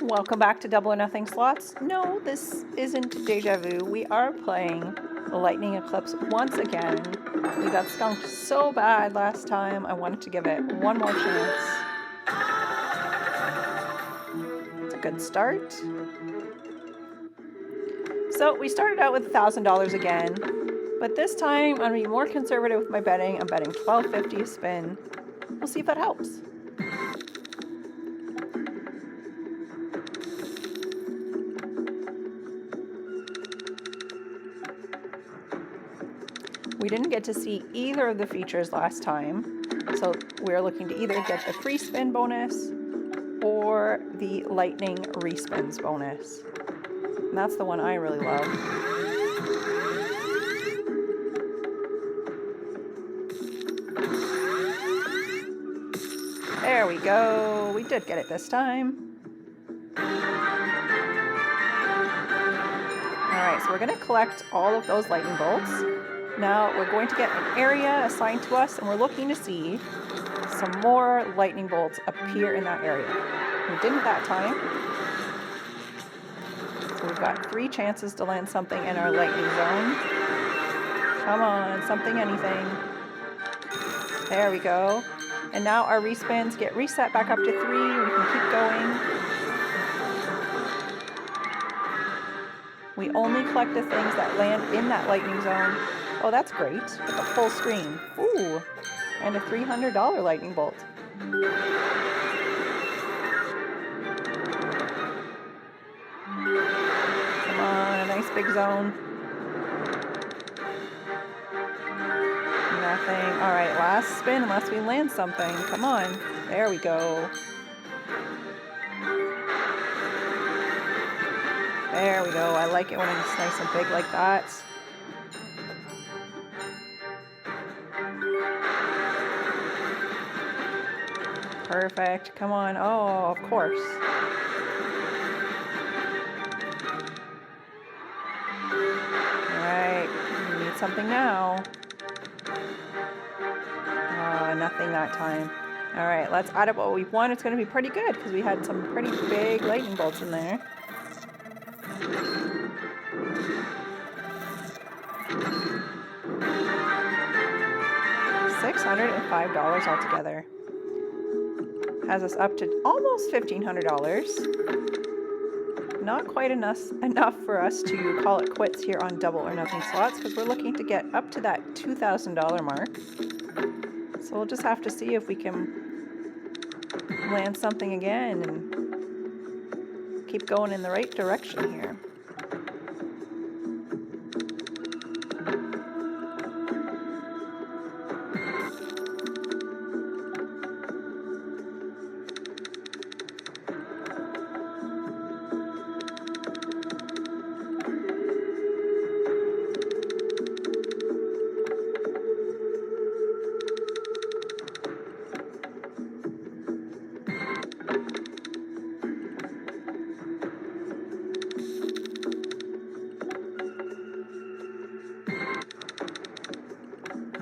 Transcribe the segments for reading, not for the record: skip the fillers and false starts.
Welcome back to Double or Nothing Slots. No, this isn't Deja Vu. We are playing the Lightning Eclipse once again. We got skunked so bad last time, I wanted to give it one more chance. It's a good start. So we started out with $1,000 again, but this time I'm going to be more conservative with my betting. I'm betting $12.50 a spin. We'll see if that helps. We didn't get to see either of the features last time, so we're looking to either get the free spin bonus or the lightning respins bonus. And that's the one I really love. There we go. We did get it this time. Alright, so we're going to collect all of those lightning bolts. Now we're going to get an area assigned to us, and we're looking to see some more lightning bolts appear in that area. We didn't that time. So we've got 3 chances to land something in our lightning zone. Come on, something, anything. There we go. And now our respins get reset back up to 3. We can keep going. We only collect the things that land in that lightning zone. Oh, that's great. With the full screen. Ooh, and a $300 lightning bolt. Come on, a nice big zone. Nothing. All right, last spin unless we land something. Come on. There we go. There we go. I like it when it's nice and big like that. Perfect. Come on. Oh, of course. Alright. We need something now. Nothing that time. Alright, let's add up what we want. It's going to be pretty good because we had some pretty big lightning bolts in there. $605 altogether. Has us up to almost $1,500. Not quite enough for us to call it quits here on Double or Nothing Slots because we're looking to get up to that $2,000 mark. So we'll just have to see if we can land something again and keep going in the right direction here.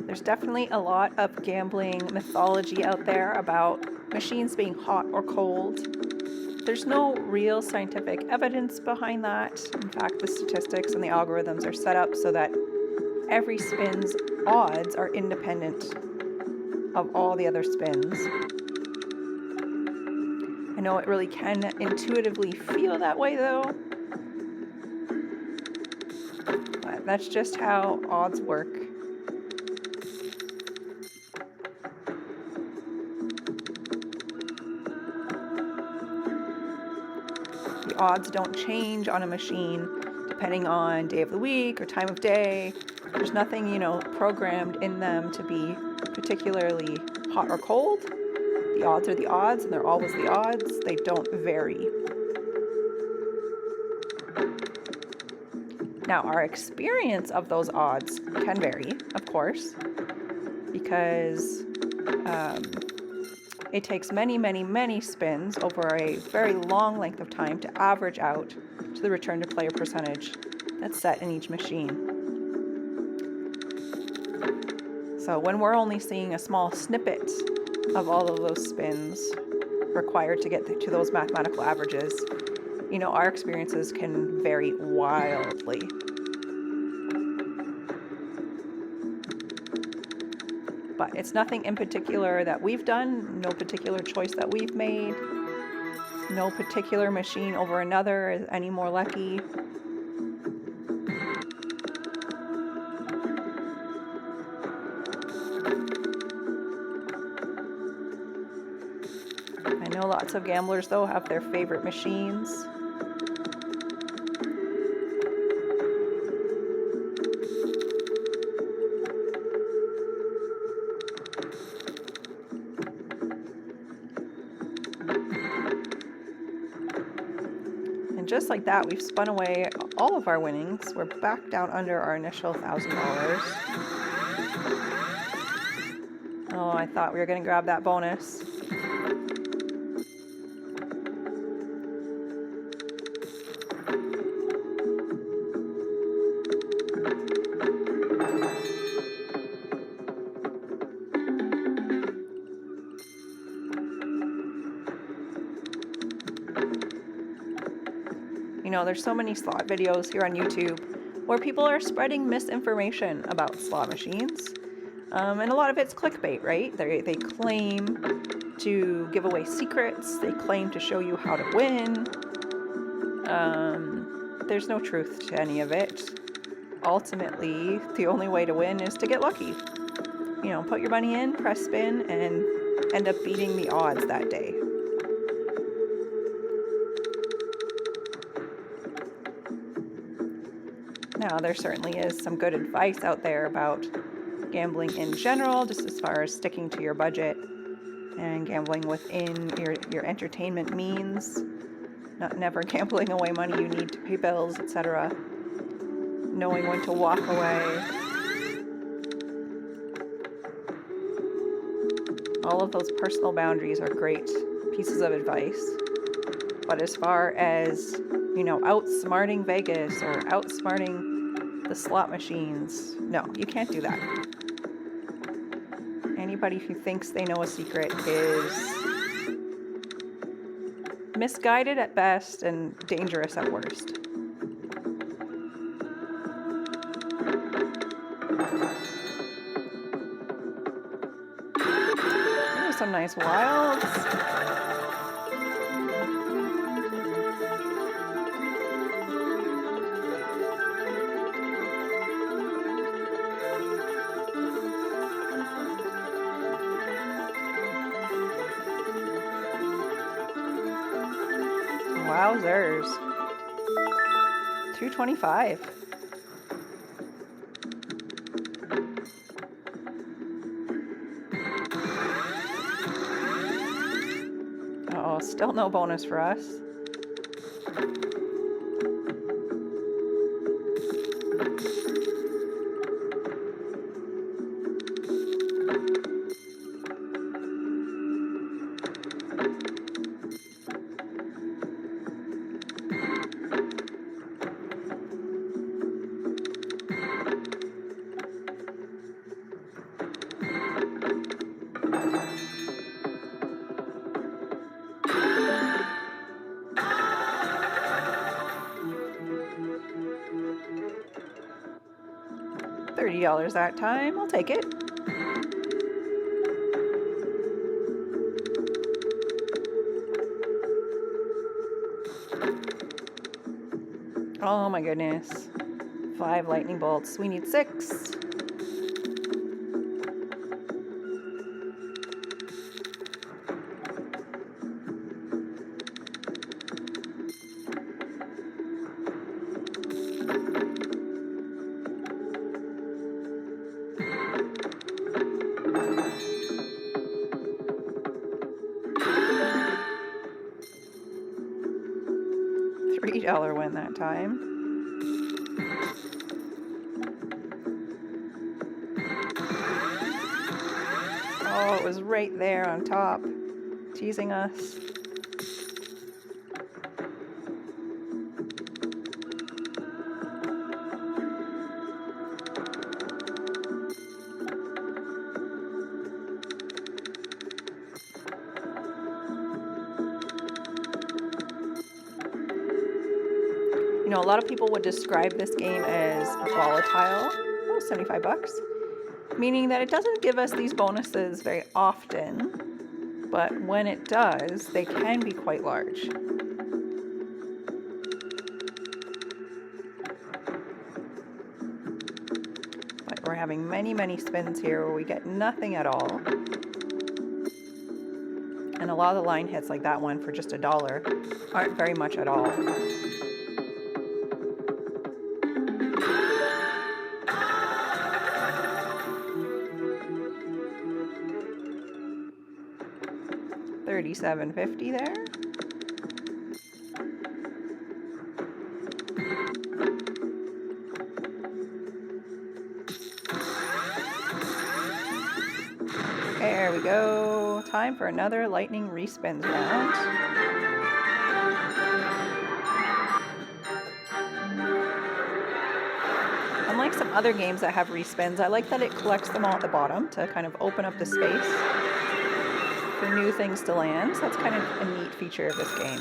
There's definitely a lot of gambling mythology out there about machines being hot or cold. There's no real scientific evidence behind that. In fact, the statistics and the algorithms are set up so that every spin's odds are independent of all the other spins. I know it really can intuitively feel that way though, but that's just how odds work. The odds don't change on a machine depending on day of the week or time of day. There's nothing, programmed in them to be particularly hot or cold. The odds are the odds, and they're always the odds. They don't vary. Now, our experience of those odds can vary, of course, because it takes many, many, many spins over a very long length of time to average out to the return to player percentage that's set in each machine. So when we're only seeing a small snippet of all of those spins required to get to those mathematical averages, you know, our experiences can vary wildly. But it's nothing in particular that we've done, no particular choice that we've made, no particular machine over another is any more lucky. I know lots of gamblers, though, have their favorite machines. And just like that, we've spun away all of our winnings. We're back down under our initial $1,000. Oh, I thought we were going to grab that bonus. You know, there's so many slot videos here on YouTube where people are spreading misinformation about slot machines. And a lot of it's clickbait, right? They claim to give away secrets. They claim to show you how to win. There's no truth to any of it. Ultimately, the only way to win is to get lucky. You know, put your money in, press spin, and end up beating the odds that day. Now, there certainly is some good advice out there about gambling in general, just as far as sticking to your budget and gambling within your entertainment means, never gambling away money you need to pay bills, etc. Knowing when to walk away. All of those personal boundaries are great pieces of advice. But as far as, you know, outsmarting Vegas or outsmarting the slot machines, no, you can't do that. Anybody who thinks they know a secret is misguided at best and dangerous at worst. Ooh, some nice wilds. Wowzers. 225. Oh, still no bonus for us. $30 that time. I'll take it. Oh my goodness. 5 lightning bolts. We need 6. $3 win that time. Oh, it was right there on top, teasing us. You know, a lot of people would describe this game as volatile. Oh, 75 bucks. Meaning that it doesn't give us these bonuses very often, but when it does, they can be quite large. But we're having many, many spins here where we get nothing at all. And a lot of the line hits like that one for just $1 aren't very much at all. $37.50 there. There we go. Time for another lightning respins round. Unlike some other games that have respins, I like that it collects them all at the bottom to kind of open up the space for new things to land. So that's kind of a neat feature of this game.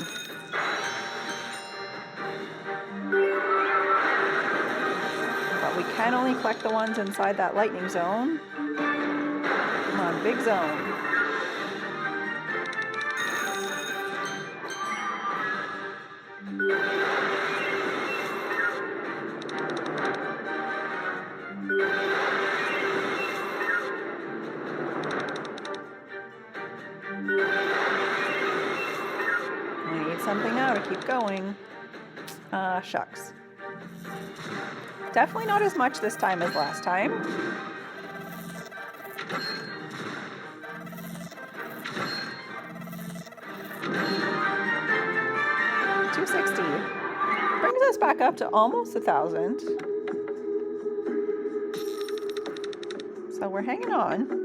But we can only collect the ones inside that lightning zone. Come on, big zone. We need something now to keep going. Shucks. Definitely not as much this time as last time. $260 brings us back up to almost 1,000. So we're hanging on.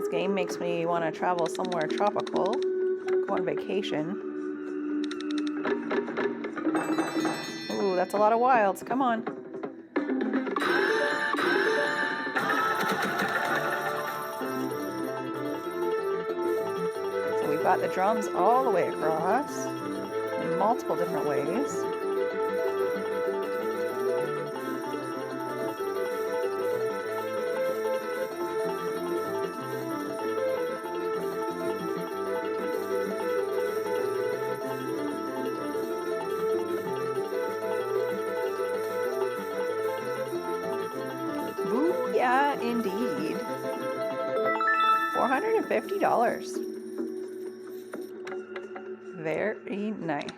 Game makes me want to travel somewhere tropical, go on vacation. Ooh, that's a lot of wilds. Come on. So we've got the drums all the way across in multiple different ways. Yeah, indeed. $450. Very nice.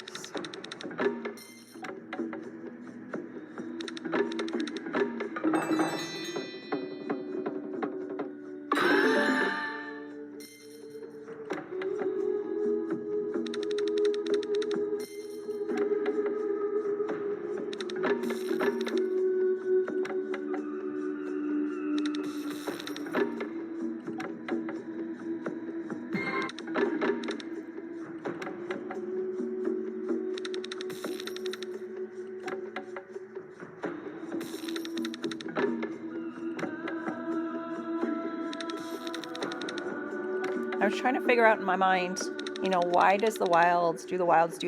I was trying to figure out in my mind, you know, why does the wilds do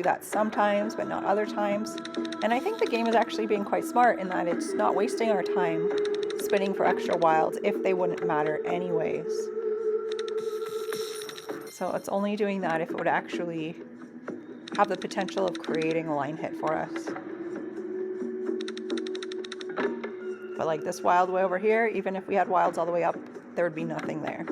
that sometimes but not other times? And I think the game is actually being quite smart in that it's not wasting our time spinning for extra wilds if they wouldn't matter anyways. So it's only doing that if it would actually have the potential of creating a line hit for us. But like this wild way over here, even if we had wilds all the way up, there would be nothing there.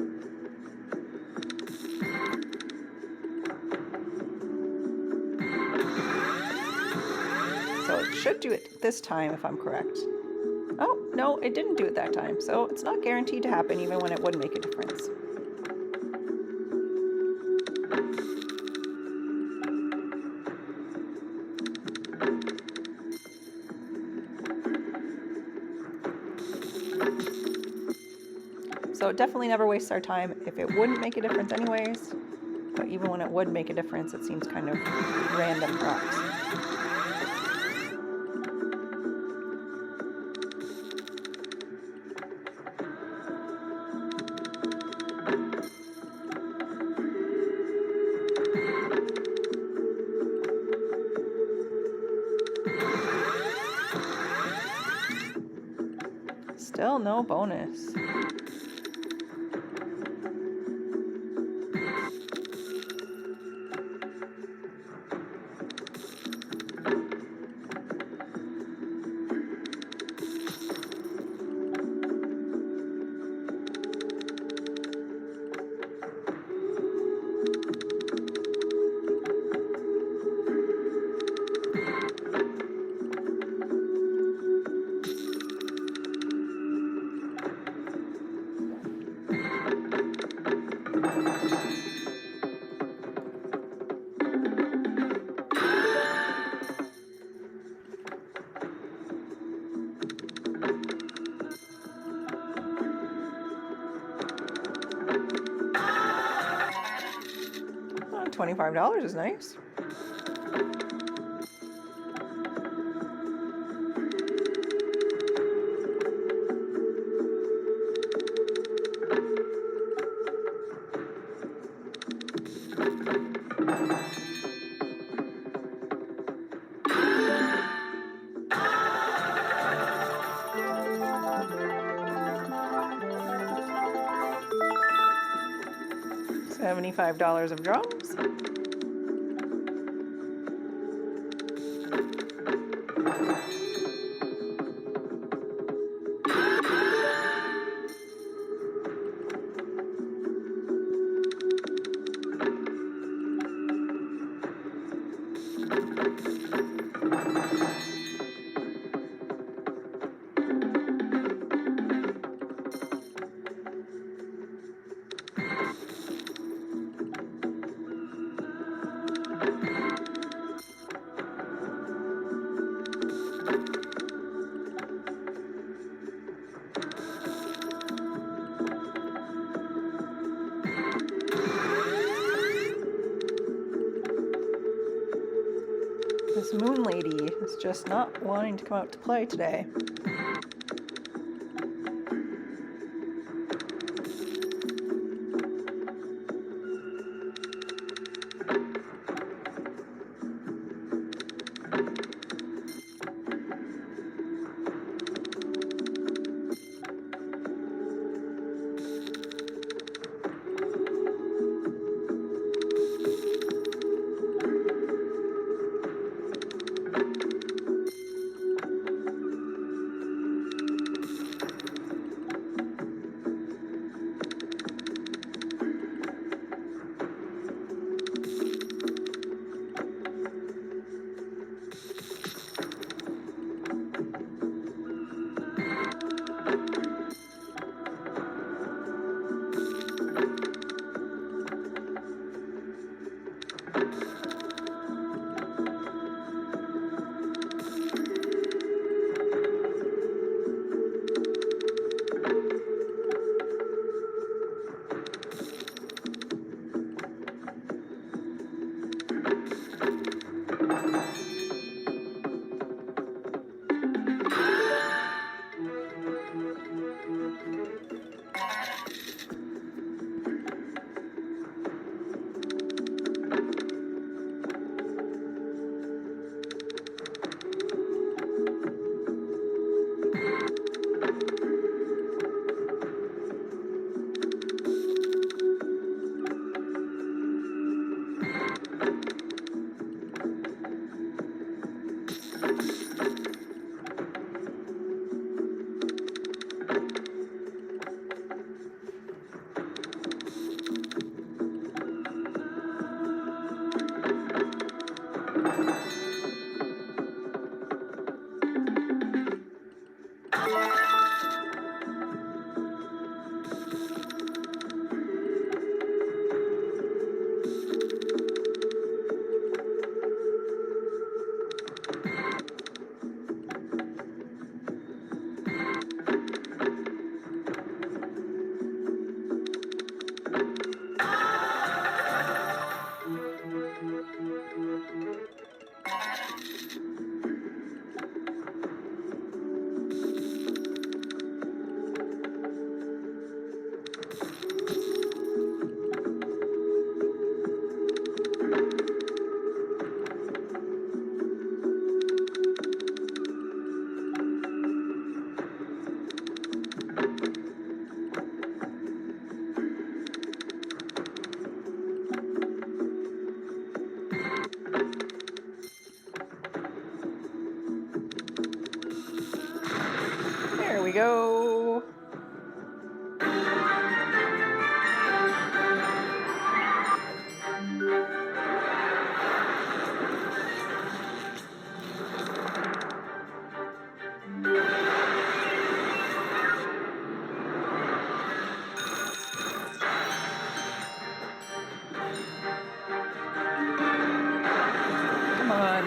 So it should do it this time if I'm correct. Oh, no, it didn't do it that time. So it's not guaranteed to happen even when it would make a difference. So it definitely never wastes our time if it wouldn't make a difference anyways. But even when it would make a difference, it seems kind of random perhaps. Still no bonus. $25 is nice. $75 of drums. This moon lady is just not wanting to come out to play today.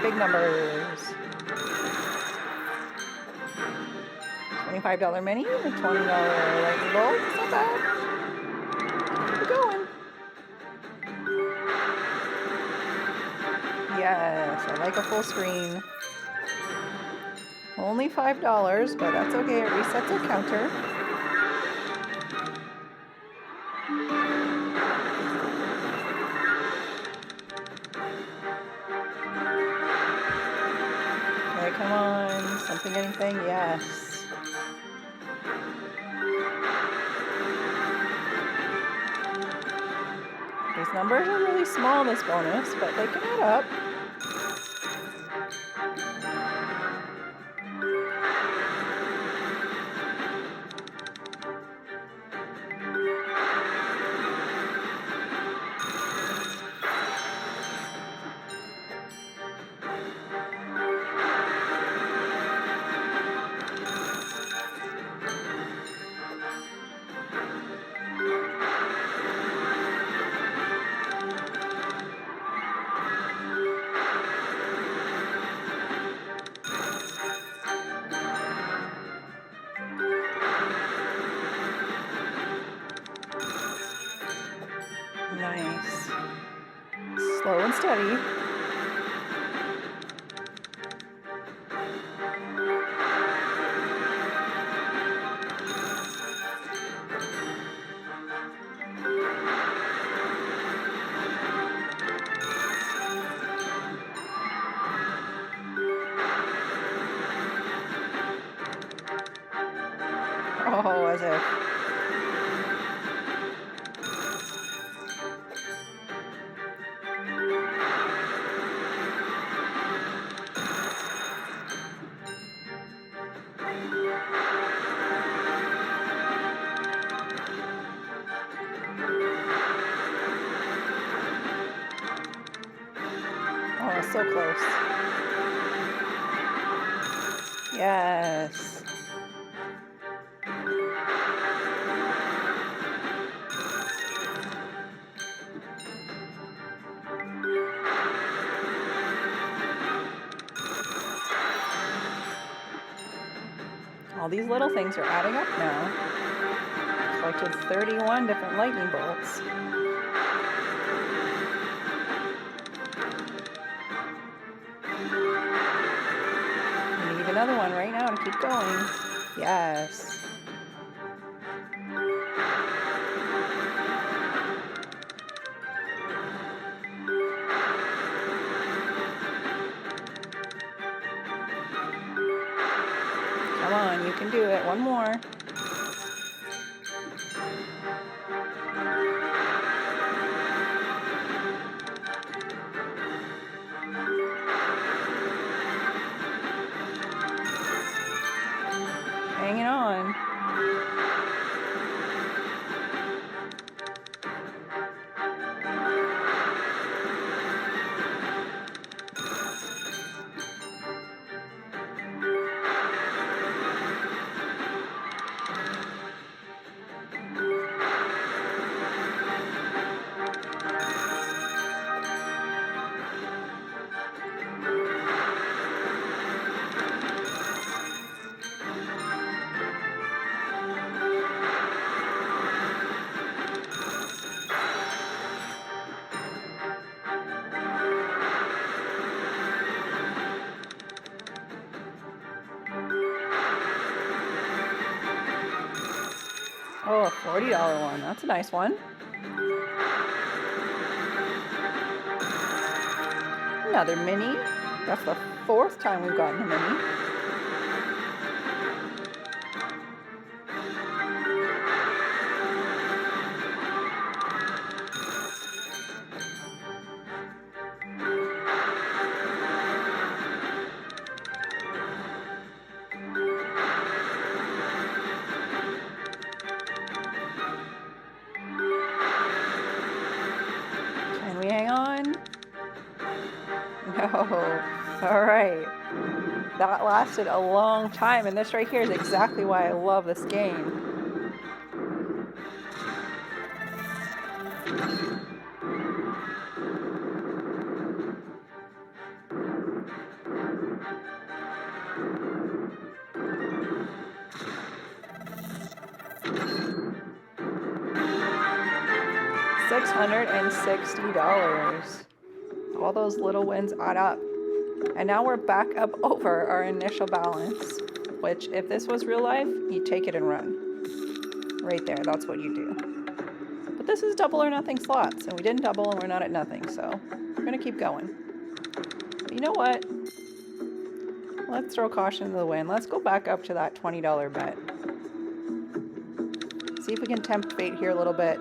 big numbers. $25 mini, a $20 lightning bolt. It's not bad. Keep it going. Yes, I like a full screen. Only $5, but that's okay. It resets our counter. Okay, come on. Something, anything? Yes. These numbers are really small, this bonus, but they can add up. Nice. Slow and steady. Oh, as if. Oh, so close. Yes. All these little things are adding up now. Collected 31 different lightning bolts. We need another one right now to keep going. Yes. Come on, you can do it. One more. Hanging on. Oh, a $40 one. That's a nice one. Another mini. That's the 4th time we've gotten a mini. Can we hang on? No. All right. That lasted a long time, and this right here is exactly why I love this game. $660. All those little wins add up. And now we're back up over our initial balance, which if this was real life, you take it and run. Right there, that's what you do. But this is double or nothing slots, and we didn't double and we're not at nothing, so we're gonna keep going. But you know what? Let's throw caution to the wind. Let's go back up to that $20 bet. See if we can tempt fate here a little bit.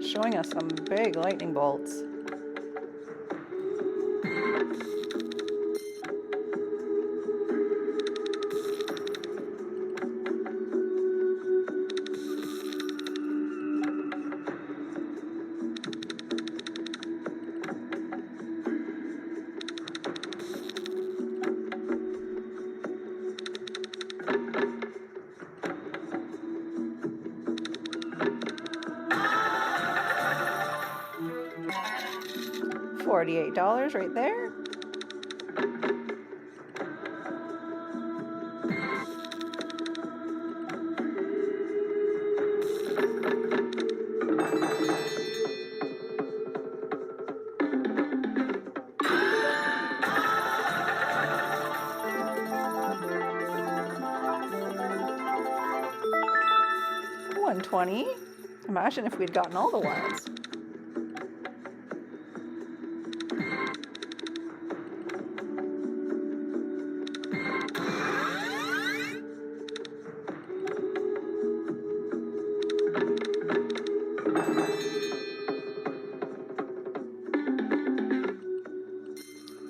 Showing us some big lightning bolts. $48 right there. $120. Imagine if we'd gotten all the wilds.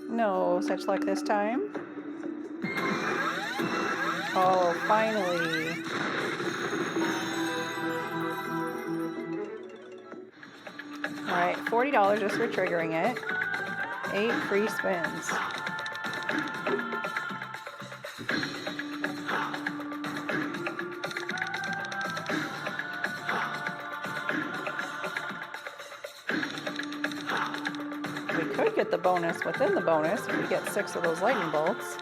No such luck this time. Oh, finally. Alright, $40 just for triggering it. 8 free spins. We could get the bonus within the bonus if we get 6 of those lightning bolts.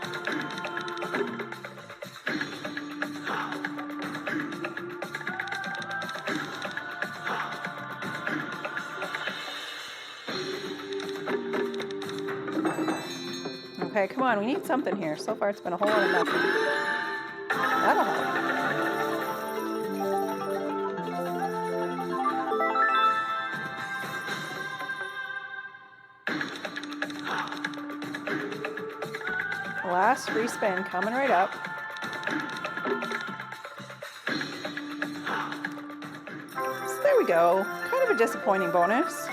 Okay, come on, we need something here. So far it's been a whole lot of nothing. That'll help. Last free spin coming right up. So there we go. Kind of a disappointing bonus.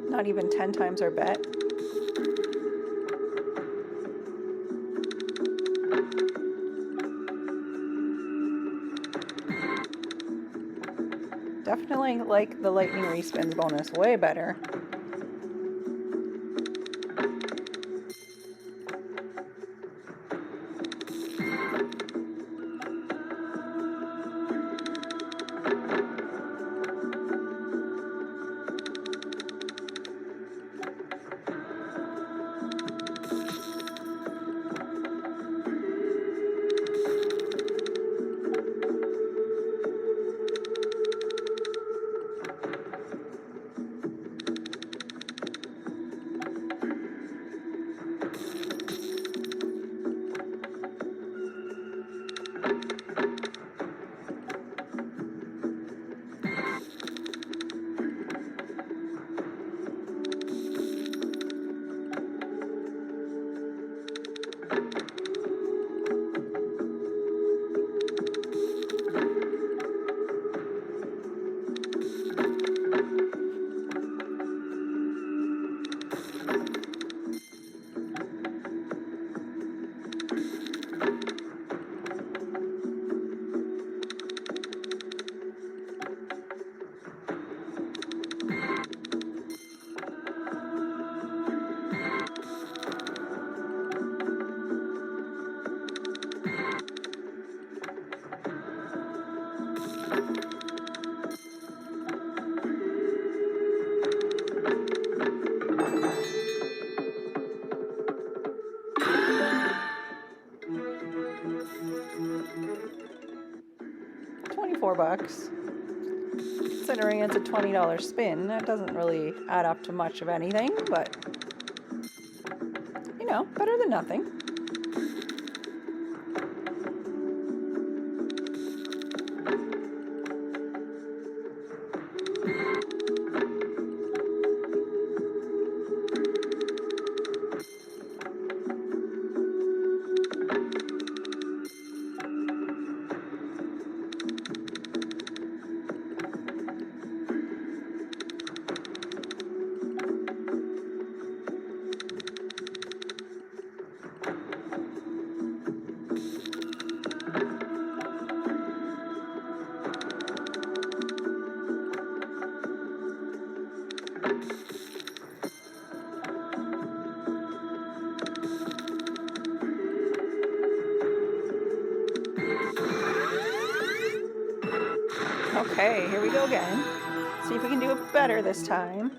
Not even 10 times our bet. Definitely like the lightning respins bonus way better. $4. Considering it's a $20 spin, that doesn't really add up to much of anything, but you know, better than nothing. Okay, here we go again. See if we can do it better this time.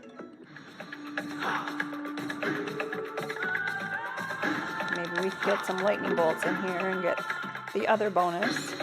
Maybe we can get some lightning bolts in here and get the other bonus.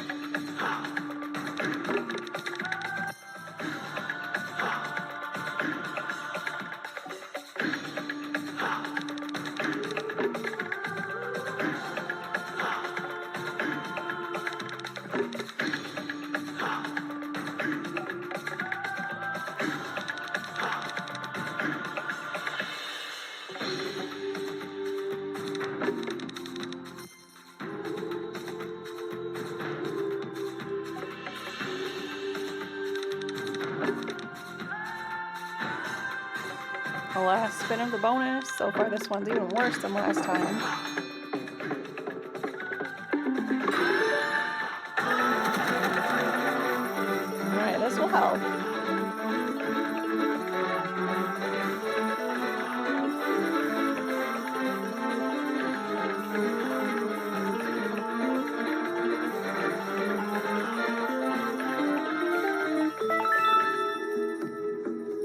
The last spin of the bonus. So far this one's even worse than last time. Alright, this will help.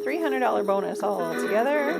$300 bonus all together.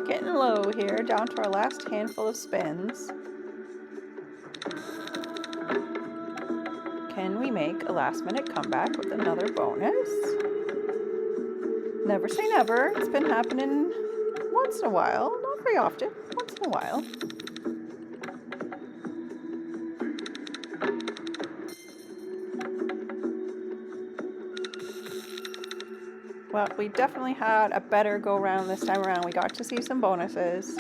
Getting low here, down to our last handful of spins. Can we make a last minute comeback with another bonus? Never say never. It's been happening once in a while. Not very often. Once in a while. Well, we definitely had a better go-round this time around. We got to see some bonuses.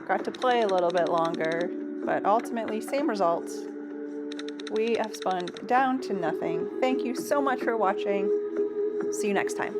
Got to play a little bit longer, but ultimately, same results. We have spun down to nothing. Thank you so much for watching. See you next time.